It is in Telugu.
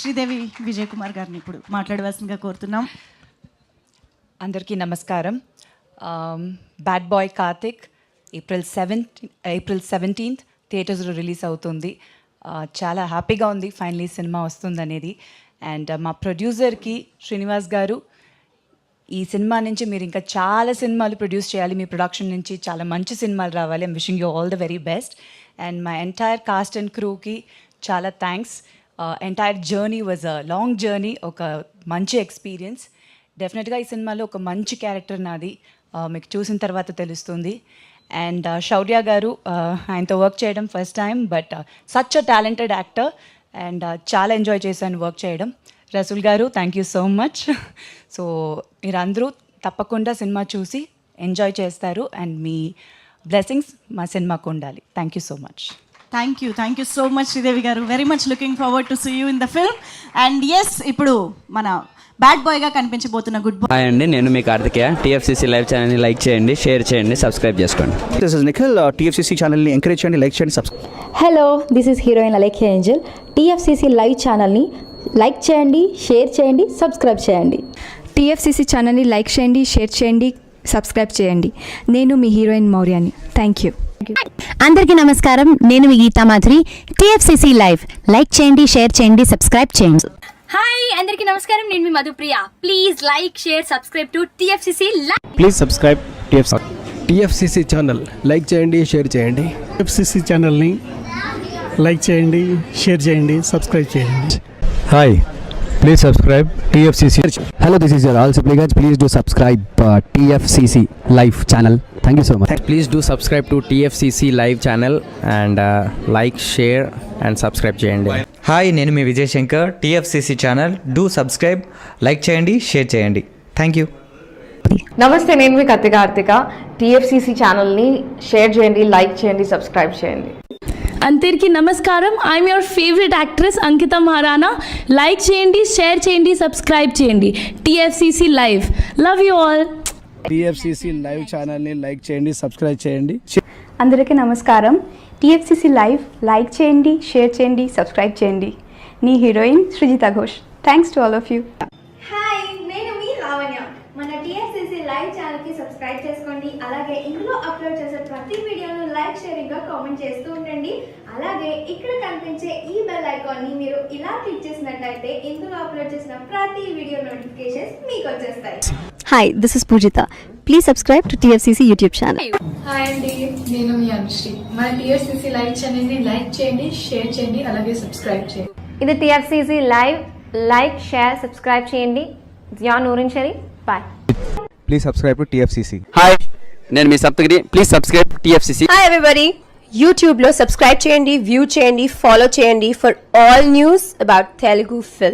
శ్రీదేవి విజయ్ కుమార్ గారిని ఇప్పుడు మాట్లాడవలసిందిగా కోరుతున్నాం. అందరికీ నమస్కారం. Bad boy Karthik April 17th థియేటర్స్లో రిలీజ్ అవుతుంది. చాలా హ్యాపీగా ఉంది ఫైనలీ సినిమా వస్తుందనేది. అండ్ మా ప్రొడ్యూసర్కి శ్రీనివాస్ గారు, ఈ సినిమా నుంచి మీరు ఇంకా చాలా సినిమాలు ప్రొడ్యూస్ చేయాలి, మీ ప్రొడక్షన్ నుంచి చాలా మంచి సినిమాలు రావాలి. I'm wishing you all the very best. And my entire cast and క్రూకి చాలా thanks. Entire journey was a long journey, ఒక మంచి ఎక్స్పీరియన్స్. డెఫినెట్గా ఈ సినిమాలో ఒక మంచి క్యారెక్టర్ నాది, మీకు చూసిన తర్వాత తెలుస్తుంది. అండ్ శౌర్య గారు, ఆయనతో వర్క్ చేయడం first time, but such a talented actor and చాలా ఎంజాయ్ చేశాను వర్క్ చేయడం. రసూల్ గారు, thank you so much. So మీరందరూ తప్పకుండా సినిమా చూసి ఎంజాయ్ చేస్తారు అండ్ మీ బ్లెస్సింగ్స్ మా సినిమాకు ఉండాలి. Thank you so much. Thank you so much Sridevi garu. Very much looking forward to see you in the film. And yes, ఇప్పుడు మన బ్యాడ్ బాయ్గా కనిపించబోతున్న గుడ్ బాయ్. హాయ్ అండి, నేను మీ కార్తికేయ. టీఎఫ్సీసీ లైవ్ ఛానల్ని లైక్ చేయండి, షేర్ చేయండి, సబ్స్క్రైబ్ చేసుకోండి. This is Nikhil. టీఎఫ్సీసీ ఛానల్ని ఎంకరేజ్ చేయండి, లైక్ చేయండి, subscribe. Hello, this is heroine Alekhya Angel. TFCC live ఛానల్ని లైక్ చేయండి, షేర్ చేయండి, సబ్స్క్రైబ్ చేయండి. టీఎఫ్సీసీ ఛానల్ని లైక్ చేయండి, షేర్ చేయండి, సబ్స్క్రైబ్ చేయండి. నేను మీ హీరోయిన్ మౌర్యాని. Thank you. అందరికీ నమస్కారం, నేను మీ Geetha Madhuri. TFCC live like చేయండి, షేర్ చేయండి, సబ్స్క్రైబ్ చేయండి. హాయ్ అందరికీ నమస్కారం, నేను మీ Madhupriya. Please like, share, subscribe to TFCC live. Please subscribe TFCC channel. Like చేయండి, షేర్ చేయండి. టీఎఫ్సీసీ ఛానల్ని లైక్ చేయండి, షేర్ చేయండి, సబ్స్క్రైబ్ చేయండి. Hi, please subscribe TFCC. Hello, this is your ఆల్ Sipligunj. Please do subscribe TFCC live channel. Thank you so much. Please do subscribe to TFCC live channel and like, share and subscribe చేయండి. హాయ్, నేను మీ Vijay Shankar. TFCC channel do subscribe, like చేయండి, షేర్ చేయండి. Thank you. నమస్తే, నేను మీ కార్తిక. టీఎఫ్సీసీ ఛానల్ని షేర్ చేయండి, లైక్ చేయండి, సబ్స్క్రైబ్ చేయండి. అందరికీ నమస్కారం, I'm your favourite actress Ankita Maharana. Like చేయండి, షేర్ చేయండి, సబ్స్క్రైబ్ చేయండి. TFCC live. Love you all. TFCC live ఛానల్ని లైక్ చేయండి, సబ్స్క్రైబ్ చేయండి. అందరికీ నమస్కారం. టీఎఫ్సీసీ లైవ్ లైక్ చేయండి, షేర్ చేయండి, సబ్స్క్రైబ్ చేయండి. నీ heroine Srujitha Ghosh. Thanks to all of you. Hi, నేను మీ లావణ్య. మన టీఎఫ్సీసీ లైవ్ ఛానల్కి సబ్స్క్రైబ్ చేసుకోండి. అలాగే ఇందులో అప్లోడ్ చేసే ప్రతి వీడియోను లైక్, షేరింగ్గా కామెంట్ చేస్తూ ఉండండి. అలాగే ఇక్కడ కనిపించే ఈ బెల్ ఐకాన్ని మీరు ఇలా క్లిక్ చేసినట్లయితే ఇందులో అప్లోడ్ చేసిన ప్రతి వీడియో నోటిఫికేషన్స్ మీకు వచ్చేస్తాయి. Hi, this is Poojitha. Please subscribe to TFCC YouTube channel. Hi అండి, నేను మీ అనుశ్రీ. మన టీఎఫ్సీసీ లైవ్ ఛానల్ని లైక్ చేయండి, షేర్ చేయండి, అలాగే సబ్స్క్రైబ్ చేయండి. ఇది TFCC live. Like, share, subscribe చేయండి. Zia Noorin Shari. Bye. Please subscribe to TFCC. Hi, నేను మీ Saptagiri. Please subscribe TFCC. Hi everybody, యూట్యూబ్లో సబ్స్క్రైబ్ చేయండి, వ్యూ చేయండి, ఫాలో చేయండి for all news about Telugu film.